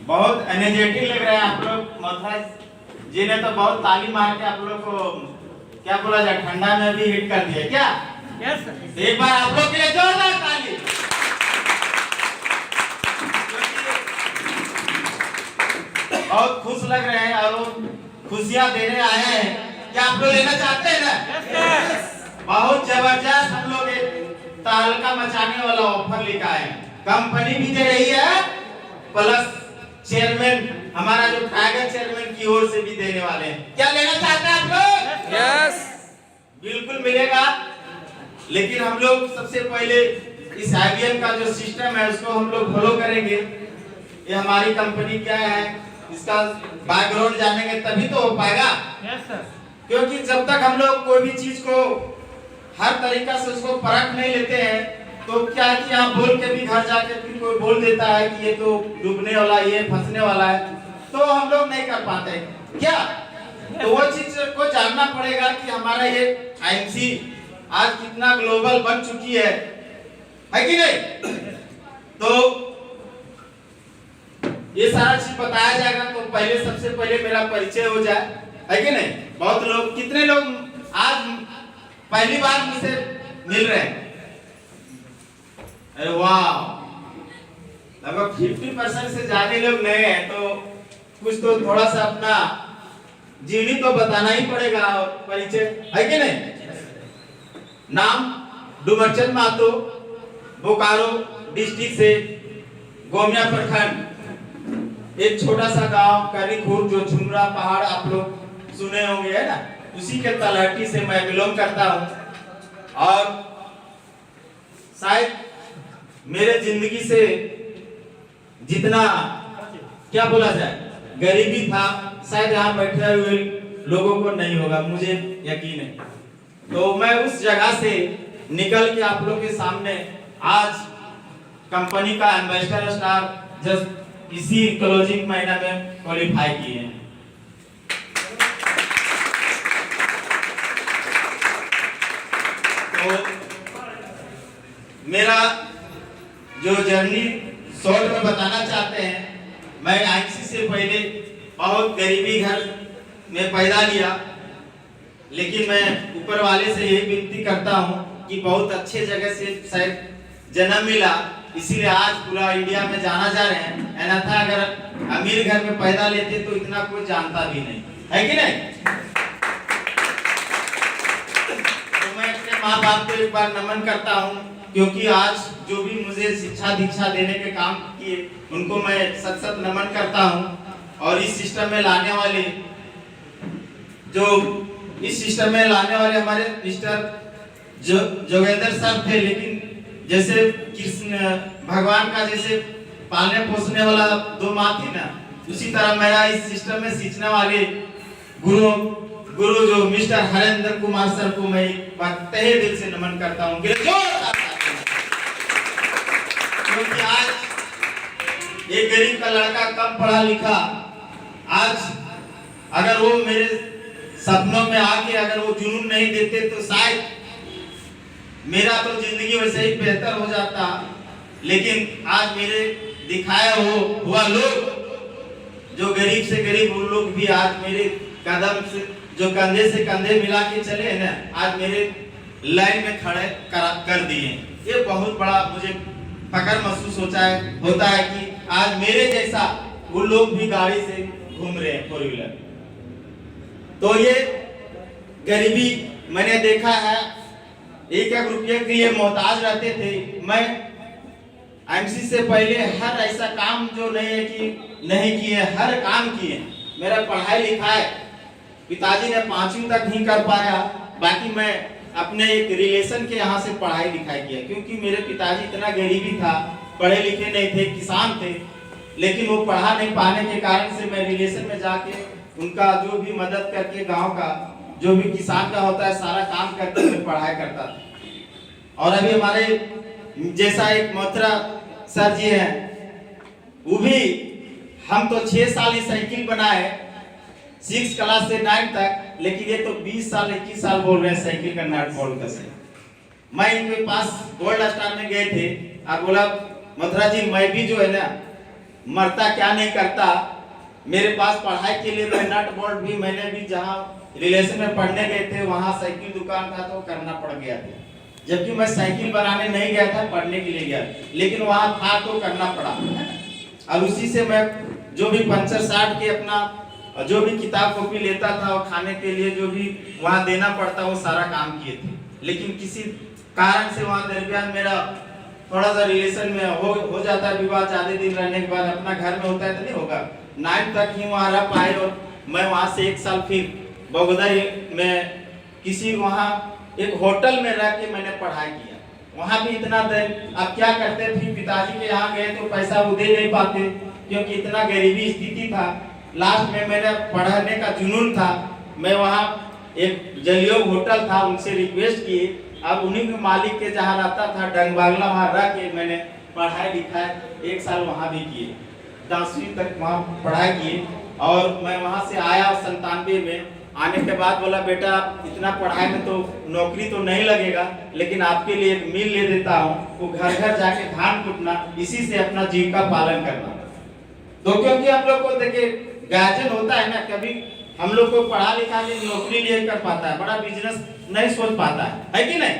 बहुत एनर्जेटिक लग रहा है आप लोग। मथुरा जी ने तो बहुत ताली मार के आप लोग को क्या बोला जाए ठंडा में भी हिट कर दिया क्या? Yes sir. एक बार आप लोग के लिए जोरदार ताली। बहुत खुश लग रहे हैं और खुशियां देने आए हैं। क्या आप लोग लेना चाहते हैं ना? यस। बहुत जबरदस्त हम लोग एक तहलका मचाने वाला ऑफर लेकर आए हैं। कंपनी भी दे रही है प्लस चेयरमैन हमारा जो टाइगर चेयरमैन की ओर से भी देने वाले हैं। क्या लेना चाहते हैं आप लोग? यस। बिल्कुल मिलेगा। लेकिन हम लोग सबसे पहले इस IBM का जो सिस्टम है उसको हम लोग फॉलो करेंगे। ये हमारी कंपनी क्या है इसका बैकग्राउंड जानेंगे तभी तो हो पाएगा। Yes sir. क्योंकि जब तक हम लोग कोई भी चीज को हर तरीका से उसको परख नहीं लेते हैं तो क्या है कि आप बोल के भी घर जाके फिर कोई बोल देता है कि ये तो डूबने वाला ये फंसने वाला है तो हम लोग नहीं कर पाते क्या? तो वो चीज को जानना पड़ेगा कि हमारा ये IMC आज कितना ग्लोबल बन चुकी है कि नहीं? तो ये सारा चीज बताया जाएगा। तो पहले सबसे पहले मेरा परिचय हो जाए है कि नहीं? बहुत लोग कितने लोग आज पहली बार मुझसे मिल रहे हैं? अरे वाह, लगभग 50% से ज्यादा लोग नए हैं। तो कुछ तो थोड़ा सा अपना जीवनी तो बताना ही पड़ेगा और परिचय है कि नहीं? नाम डुमरचंद महतो, बोकारो डिस्ट्रिक्ट से गोमिया प्रखंड एक छोटा सा गांव करीखुर जो झुमरा पहाड़ आप लोग सुने होंगे है ना, उसी के तलहटी से मैं बिलोंग करता हूं। और शायद मेरे जिंदगी से जितना क्या बोला जाए गरीबी था शायद यहाँ बैठे हुए लोगों को नहीं होगा, मुझे यकीन है। तो मैं उस जगह से निकल के आप लोग के सामने आज कंपनी का एम्बेसडर स्टार जस्ट इसी क्लोजिंग महीना में क्वालिफाई किए हैं। तो मेरा जो जर्नी शॉर्ट में बताना चाहते हैं, मैं IMC से पहले बहुत गरीबी घर में पैदा लिया, लेकिन मैं ऊपर वाले से यही विनती करता हूं कि बहुत अच्छे जगह से शायद जन्म मिला, इसीलिए आज पूरा इंडिया में जाना जा रहे हैं। अन्यथा अगर अमीर घर में पैदा लेते तो इतना कोई जानता भी नहीं है कि नहीं? तो मैं अपने माँ बाप को एक बार नमन करता हूँ क्योंकि आज जो भी मुझे शिक्षा दीक्षा देने के काम किए उनको मैं सत सत नमन करता हूँ। और इस सिस्टम में लाने वाले हमारे मिस्टर जोगेंद्र सर थे, लेकिन जैसे कृष्ण भगवान का जैसे पालने पोसने वाला दो माँ थी ना, उसी तरह मेरा इस सिस्टम में सीखने वाले गुरु जो मिस्टर हरेंद्र कुमार सर को मैं एक बार तहे दिल से नमन करता हूँ। क्योंकि आज एक गरीब का लड़का कम पढ़ा लिखा आज अगर वो मेरे सपनों में आके अगर वो जुनून नहीं देते तो शायद मेरा तो जिंदगी वैसे ही बेहतर हो जाता। लेकिन आज मेरे दिखाया हुआ लोग जो गरीब से गरीब उन लोग भी आज मेरे कदम से जो कंधे से कंधे मिला के चले हैं ना, आज मेरे लाइन में खड़े कर दिए। ये बहुत बड़ा मुझे फकर महसूस होता है कि आज मेरे जैसा वो लोग भी गाड़ी से घूम रहे हैं 4 व्हीलर। तो ये गरीबी मैंने देखा है, 1-1 रुपये के लिए मोहताज रहते थे। मैं IMC से पहले हर ऐसा काम जो नहीं किए हर काम किए। मेरा पढ़ाई लिखाई पिताजी ने 5वीं तक ही कर पाया, बाकी मैं अपने एक रिलेशन के यहाँ से पढ़ाई लिखाई किया क्योंकि मेरे पिताजी इतना गरीबी था, पढ़े लिखे नहीं थे, किसान थे, लेकिन वो पढ़ा नहीं पाने के कारण से मैं रिलेशन में जाके उनका जो भी मदद करके गांव का जो भी किसान का होता है सारा काम करके मैं पढ़ाई करता था। और अभी हमारे जैसा एक मोहतरा सर जी हैं, वो भी हम तो 6 साल ही साइकिल बनाए 6 क्लास से 9 तक, लेकिन ये तो 20 साल 21 साल बोल रहे हैं साइकिल का नट बोल्ट का से। मैं इनके पास गोल्ड स्टार में गए थे और बोला मथुरा जी मैं भी जो है ना मरता क्या नहीं करता। मेरे पास पढ़ाई के लिए मैं नट बोल्ट भी, मैंने भी जहाँ रिलेशन में पढ़ने गए थे वहाँ साइकिल दुकान था तो करना पड़ गया था, जबकि मैं साइकिल बनाने नहीं गया था, पढ़ने के लिए गया, लेकिन वहाँ था तो करना पड़ा। और उसी से मैं जो भी पंचर साट के अपना जो भी किताब कॉपी लेता था और खाने के लिए जो भी वहाँ देना पड़ता वो सारा काम किए थे। लेकिन किसी कारण से वहाँ दरमियान मेरा थोड़ा सा रिलेशन में हो जाता है विवाह, ज्यादा दिन रहने के बाद अपना घर में होता है तो नहीं होगा। 9 तक ही वहाँ रह पाए और मैं वहाँ से 1 साल फिर बगोदर में किसी वहाँ एक होटल में रह के मैंने पढ़ाई किया। वहाँ भी इतना देर अब क्या करते थे, पिताजी के यहाँ गए तो पैसा वो दे नहीं पाते क्योंकि इतना गरीबी स्थिति था। लास्ट में मेरा पढ़ने का जुनून था, मैं वहाँ एक जलियोग होटल था उनसे रिक्वेस्ट किए, अब उन्हीं के मालिक के जहाँ रहता था डंगबागला वहाँ रह के मैंने पढ़ाई लिखाई 1 साल वहाँ भी किए, 10वीं तक वहाँ पढ़ाई किए। और मैं वहाँ से आया 97 में। आने के बाद बोला बेटा इतना पढ़ाई में तो नौकरी तो नहीं लगेगा, लेकिन आपके लिए एक मिल ले देता हूँ, वो घर घर जाके धान कूटना, इसी से अपना जीविका पालन करना। तो क्योंकि हम लोग को देखिए गार्जियन होता है ना, कभी हम लोग को पढ़ा लिखा के नौकरी नहीं कर पाता है, बड़ा बिजनेस नहीं सोच पाता है कि नहीं।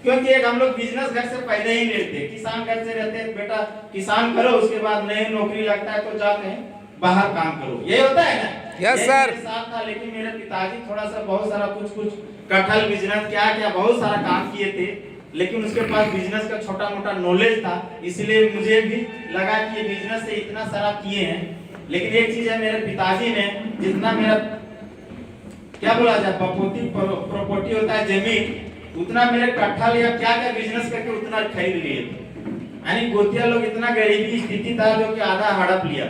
क्योंकि एक हम लोग बिजनेस घर से पहले ही लेते, किसान घर से रहते हैं, बेटा किसान करो, उसके बाद नहीं नौकरी लगता है तो जाके बाहर काम करो, ये होता है ना। Yes sir. साथ था, लेकिन मेरे पिताजी थोड़ा सा बहुत सारा कुछ कटहल बिजनेस क्या बहुत सारा काम किए थे, लेकिन उसके पास बिजनेस का छोटा मोटा नॉलेज था, इसलिए मुझे भी लगा कि ये बिजनेस से इतना सारा किए हैं। लेकिन एक चीज है, मेरे पिताजी ने जितना मेरा क्या बोला जाए प्रॉपर्टी होता है जमीन, उतना मेरे कटहल या क्या बिजनेस करके उतना खरीद लिए। यानी गोतिया लोग इतना गरीबी स्थिति था जो कि आधा हड़प लिया।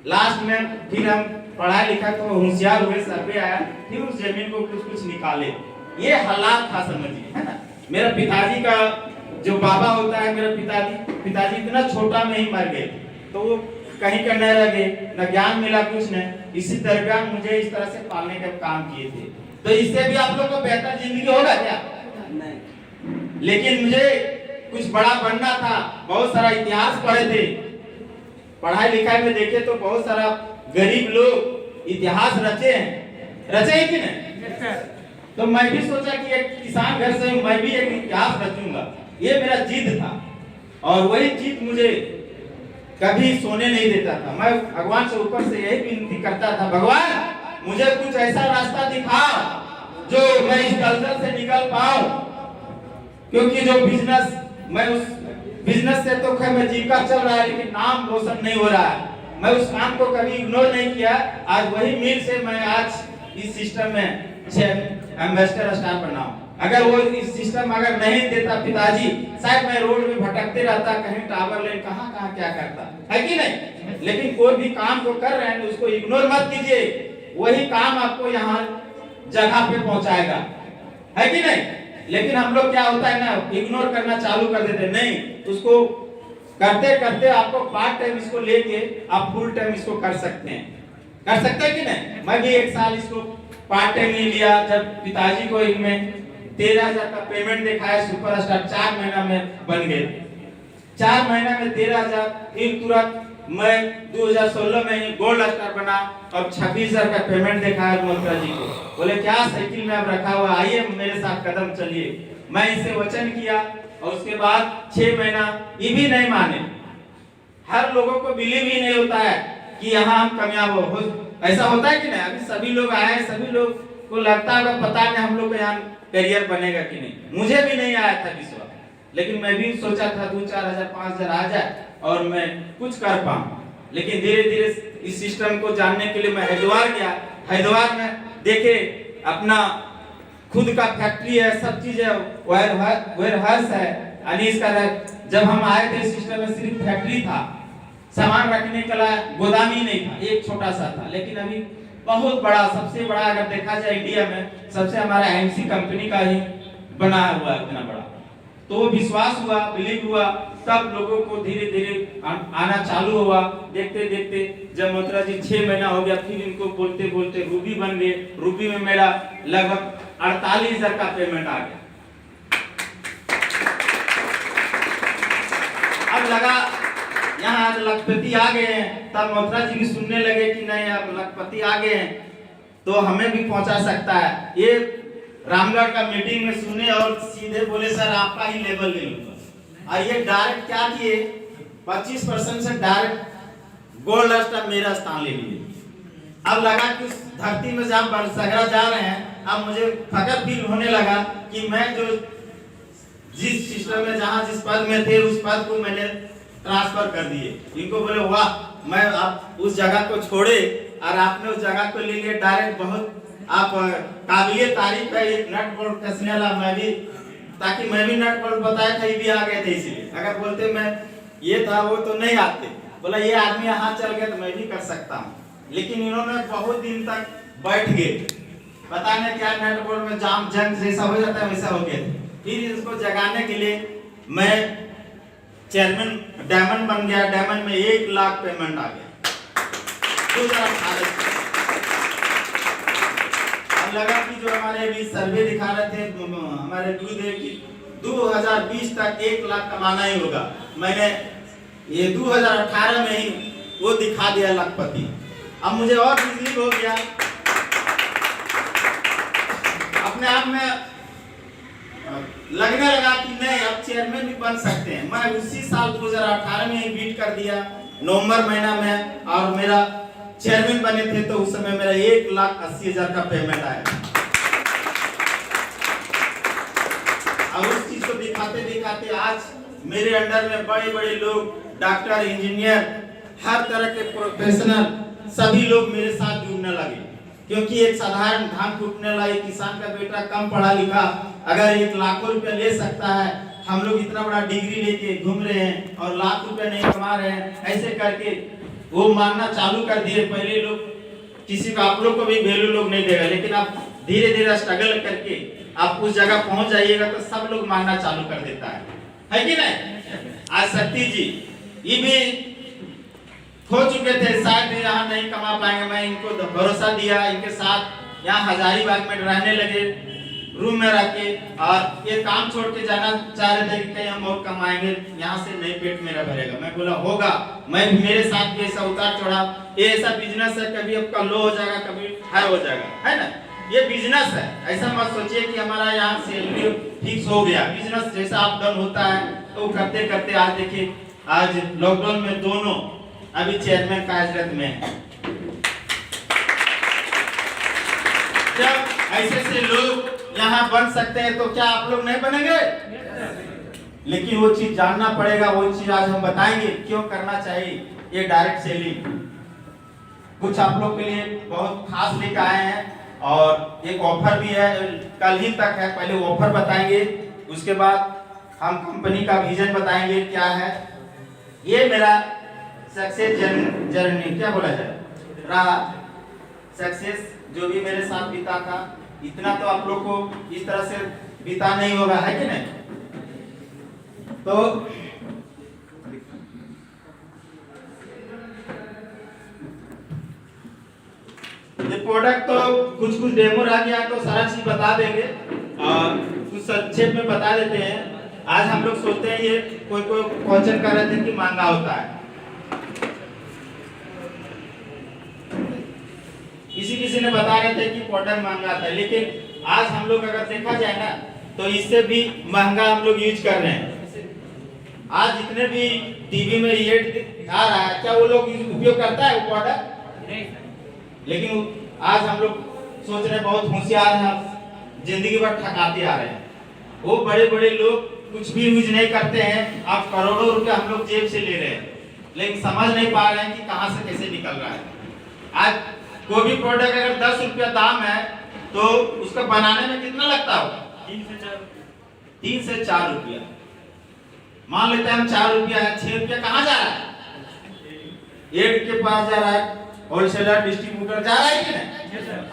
लास्ट में फिर हम पढ़ाई लिखा तो होशियार हुए, सर्वे आया, फिर उस जमीन को कुछ निकाले। ये हालात था समझिए, है ना। मेरा पिताजी का जो बाबा होता है, मेरा पिताजी इतना छोटा में ही मर गए, तो वो कहीं का न रह गए, न ज्ञान मिला कुछ नहीं। इसी तरह मुझे इस तरह से पालने का काम किए थे, तो इससे भी आप लोग को बेहतर जिंदगी होगा क्या? नहीं। लेकिन मुझे कुछ बड़ा बनना था, बहुत सारा इतिहास पढ़े थे, पढ़ाई लिखाई में देखे तो बहुत सारा गरीब लोग इतिहास रचे हैं कि नहीं। तो मैं भी सोचा कि एक किसान घर से मैं भी एक इतिहास रचूंगा, ये मेरा जिद था। और वही जिद मुझे कभी सोने नहीं देता था। मैं भगवान से ऊपर से यही विनती करता था, भगवान मुझे कुछ ऐसा रास्ता दिखाओ जो मैं इस दलदल से निकल पाऊं, क्योंकि जो बिजनेस मैं उस बिजनेस से तो खैर मैं जीविका चल रहा है, लेकिन नाम रोशन नहीं हो रहा है। मैं उस काम को कभी इग्नोर नहीं किया। आज वही मिल से मैं आज इस सिस्टम में एम्बेसडर स्टार बना हूं। अगर वो इस सिस्टम अगर नहीं देता पिताजी, शायद मैं रोड में भटकते रहता, कहीं टावर लेन कहां क्या करता है कि नहीं। लेकिन कोई भी काम को कर रहे हैं उसको इग्नोर मत कीजिए, वही काम आपको यहाँ जगह पे पहुंचाएगा, है कि नहीं। लेकिन हम लोग क्या होता है ना, इग्नोर करना चालू कर देते, नहीं उसको करते करते आपको पार्ट टाइम इसको लेके आप फुल टाइम इसको कर सकते हैं कि नहीं। मैं भी 1 साल इसको पार्ट टाइम ही लिया, जब पिताजी को इनमें 13,000 का पेमेंट दिखाया, सुपरस्टार 4 महीना में बन गए। 4 महीना में 13,000, फिर तुरंत मैं 2016 में गोल्ड स्टार बना और 26,000 का पेमेंट दिखाया मंत्रा जी को। बोले क्या साइकिल में आप रखा हुआ, आइए मेरे साथ कदम चलिए। मैं इसे वचन किया और उसके बाद 6 महीना ये भी नहीं माने। हर लोगों को बिलीव ही नहीं होता है कि यहाँ हम कामयाब हो, ऐसा होता है कि नहीं। अभी सभी लोग आए, सभी लोग को लगता है पता नहीं हम लोग को यहाँ करियर बनेगा कि नहीं। मुझे भी नहीं आया था विश्वास, लेकिन मैं भी सोचा था 2-4 हजार 5,000 आ जाए और मैं कुछ कर पाऊं। लेकिन धीरे धीरे इस सिस्टम को जानने के लिए मैं हरिद्वार गया। हरिद्वार में देखे अपना खुद का फैक्ट्री है, सब चीज है, वेयर हाउस है। यानी इसका जब हम आए थे सिस्टम में सिर्फ फैक्ट्री था, सामान रखने के लिए गोदाम ही नहीं था, एक छोटा सा था। लेकिन अभी बहुत बड़ा, सबसे बड़ा अगर देखा जाए इंडिया में सबसे हमारा एमसी कंपनी का ही बना हुआ है इतना बड़ा। तो वो विश्वास हुआ, बिलीव हुआ, तब लोगों को धीरे धीरे आना चालू हुआ। देखते देखते जब मंत्रा जी 6 महीना हो गया, फिर इनको बोलते बोलते रूबी बन गए। रूबी में मेरा लगभग 48,000 का पेमेंट आ गया। अब लगा यहाँ आज लखपति आ गए हैं, तब मथुरा जी भी सुनने लगे कि नहीं अब लखपति आ गए हैं तो हमें भी पहुंचा सकता है। ये रामगढ़ का मीटिंग में सुने और सीधे बोले सर आपका ही लेवल ले लूंगा। और ये डायरेक्ट क्या किए, 25% से डायरेक्ट गोल्ड स्टार मेरा स्थान ले लिए। अब लगा कि उस धरती में जहाँ बरसगरा जा रहे हैं, अब मुझे फख्र फील होने लगा कि मैं जो जिस सिस्टम में जहाँ जिस पद में थे उस पद को मैंने ट्रांसफर कर दिए। इनको बोले वाह, मैं आप उस जगह को छोड़े और आपने उस जगह को ले लिए डायरेक्ट। बहुत आप काबिलियत तारीफ है। एक नट बोल्ट कसने वाला मैं भी, ताकि मैं भी नट बोल्ट बताया था, भी आ गए थे इसलिए। अगर बोलते मैं ये था वो तो नहीं आते। बोला ये आदमी यहाँ चल गया तो मैं भी कर सकता हूँ। लेकिन इन्होंने बहुत दिन तक बैठ गए, पता नहीं क्या नट बोल्ट में जाम जंग जैसा हो जाता है वैसा हो गया। फिर इसको जगाने के लिए मैं चेयरमैन डायमंड बन गया। डायमंड में 1 लाख पेमेंट आ गया 2018। अब लगा कि जो हमारे भी सर्वे दिखा रहे थे हमारे गुरुदेव की 2020 तक 1 लाख कमाना ही होगा। मैंने ये 2018 में ही वो दिखा दिया लखपति। अब मुझे और बिजली हो गया अपने आप में, लगने लगा कि नहीं अब चेयरमैन भी बन सकते हैं। मैं उसी साल 2018 में ही बीट कर दिया नवंबर महीना में, और मेरा चेयरमैन बने थे तो उस समय मेरा 1,80,000 का पेमेंट आया। और उस चीज को दिखाते दिखाते आज मेरे अंडर में बड़े बड़े लोग, डॉक्टर, इंजीनियर, हर तरह के प्रोफेशनल सभी लोग मेरे साथ जुड़ने लगे। क्योंकि एक साधारण धान कूटने वाला एक किसान का बेटा कम पढ़ा लिखा अगर 1 लाख रुपया ले सकता है, हम लोग इतना बड़ा डिग्री लेके घूम रहे हैं और लाख रुपया नहीं कमा रहे हैं, ऐसे करके वो मानना चालू कर दिए। पहले लोग किसी को, आप लोग को भी वैल्यू लोग नहीं देगा, लेकिन आप धीरे धीरे स्ट्रगल करके आप उस जगह पहुंच जाइएगा तो सब लोग मानना चालू कर देता है कि नहीं। आज शक्ति जी ये भी हो चुके थे, शायद यहाँ नहीं कमा पाएंगे। मैं इनको भरोसा दिया, इनके साथ यहाँ हजारीबाग में रहने लगे रूम में रह के, और ये काम छोड़ के जाना चाह रहे थे कि कहीं हम और कमाएंगे, यहाँ से नहीं पेट मेरा भरेगा। मैं बोला होगा, मैं भी, मेरे साथ भी ऐसा उतार चढ़ाव, ये ऐसा बिजनेस है, कभी आपका लो हो जाएगा कभी हाई हो जाएगा, है ना। ये बिजनेस है, ऐसा मत सोचिए कि हमारा यहाँ सैलरी फिक्स हो गया। बिजनेस जैसा अप डाउन होता है तो करते करते आज देखिए, आज लॉकडाउन में दोनों अभी चेयरमैन का हजरत में है। जब ऐसे से लोग यहाँ बन सकते हैं तो क्या आप लोग नहीं बनेंगे? लेकिन वो चीज जानना पड़ेगा, वो चीज आज हम बताएंगे क्यों करना चाहिए ये डायरेक्ट सेलिंग। कुछ आप लोग के लिए बहुत खास लेकर आए हैं और एक ऑफर भी है, कल ही तक है। पहले ऑफर बताएंगे, उसके बाद हम कंपनी का विजन बताएंगे क्या है। ये मेरा सक्सेस जर्नी क्या बोला जाए रहा, सक्सेस जो भी मेरे साथ बीता था, इतना तो आप लोग को इस तरह से बीता नहीं होगा, है कि नहीं। तो ये प्रोडक्ट तो कुछ कुछ डेमो रह गया तो सारा चीज बता देंगे और कुछ संक्षेप में बता देते हैं। आज हम लोग सोचते हैं ये कोई क्वेश्चन कर रहे थे कि महंगा होता है, किसी ने बता रहे थे कि प्रोडक्ट महंगा था, लेकिन आज हम लोग अगर देखा जाए ना तो इससे भी महंगा हम लोग यूज कर रहे हैं। आज जितने भी टीवी में एड आ रहा है, क्या वो लोग उपयोग करता है वो प्रोडक्ट? नहीं। लेकिन आज हम लोग सोच रहे हैं बहुत होशियार हैं, जिंदगी भर ठकाते आ रहे हैं। वो बड़े बड़े लोग कुछ भी यूज नहीं करते हैं, आप करोड़ों रुपए हम लोग जेब से ले रहे हैं, लेकिन समझ नहीं पा रहे हैं कि कहां से कैसे निकल रहा है। आज कोई भी प्रोडक्ट अगर 10 रुपया दाम है तो उसका बनाने में कितना लगता होगा? 3 से 4 रुपया। मान लेते हैं हम 4 रुपया है, 6 रुपया कहाँ जा रहा है? एड के पास जा रहा है, होलसेलर डिस्ट्रीब्यूटर जा रहा है कि नहीं?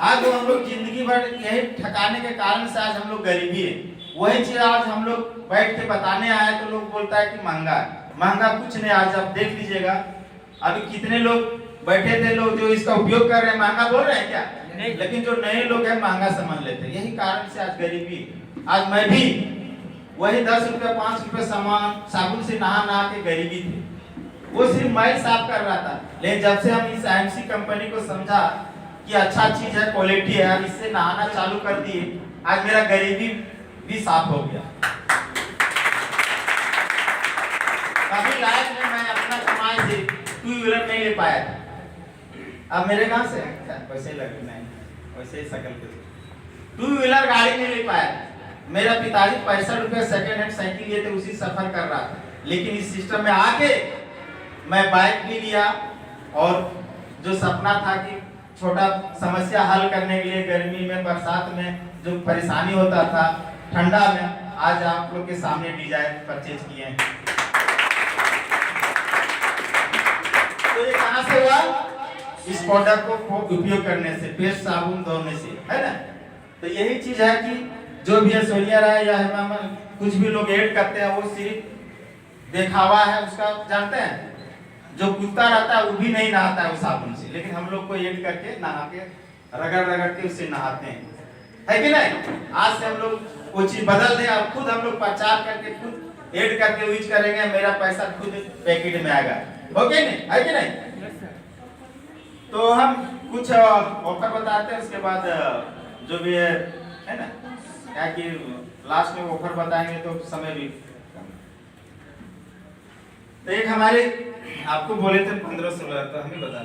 आज हम लोग जिंदगी भर यही ठकाने के कारण से आज हम लोग गरीबी है। वही चीज आज हम लोग बैठ के बताने आए तो लोग बोलता है कि महंगा है। महंगा कुछ नहीं, आज आप देख लीजिएगा अभी कितने लोग बैठे थे, लोग जो इसका उपयोग कर रहे हैं महंगा बोल रहे हैं क्या? नहीं। लेकिन जो नए लोग हैं महंगा समझ लेते हैं, यही कारण से आज गरीबी। आज मैं भी वही 10 रुपया 5 रुपया सामान साबुन से नहा के गरीबी थी। वो सिर्फ मैं साफ कर रहा था, लेकिन जब से हम इस आईएमसी कंपनी को समझा कि अच्छा चीज है, क्वालिटी है, हम इससे नहाना चालू कर दिए, आज मेरा गरीबी भी साफ हो गया। कभी लाइफ में मैं अपना कमाई से 2 व्हीलर नहीं ले पाया था। अब मेरे कहां से पैसे लगे नहीं, वैसे ही शकल के 2 व्हीलर गाड़ी नहीं ले पाया था। मेरा पिताजी 65 रुपये सेकेंड हैंड साइकिल लिए थे, उसी सफर कर रहा था। लेकिन इस सिस्टम में आके मैं बाइक भी लिया, और जो सपना था कि छोटा समस्या हल करने के लिए गर्मी में, बरसात में जो परेशानी होता था, ठंडा में, आज आप लोग के सामने डिजाइन परचेज किए हैं। तो ये कहां से हुआ? इस प्रोडक्ट को उपयोग करने से, पेस्ट साबुन धोने से, है ना। तो यही चीज है कि जो भी सोनिया राय या कुछ भी लोग ऐड करते हैं, वो सिर्फ दिखावा है उसका। जानते हैं जो कुत्ता रहता है वो भी नहीं नहाता है उस साबुन से, लेकिन हम लोग को ऐड करके नहा के रगड़ रगड़ के उससे नहाते हैं, है कि नहीं। आज से हम लोग वो चीज बदल दें और खुद हम लोग प्रचार करके, खुद ऐड करके यूज करेंगे, मेरा पैसा खुद पैकेट में आएगा, ओके नहीं, है कि नहीं। तो हम कुछ ऑफर बताते हैं, उसके बाद जो भी है ना, क्या कि लास्ट में ऑफर बताएंगे तो समय भी। तो एक हमारे आपको बोले थे 15-16, तो हमें बता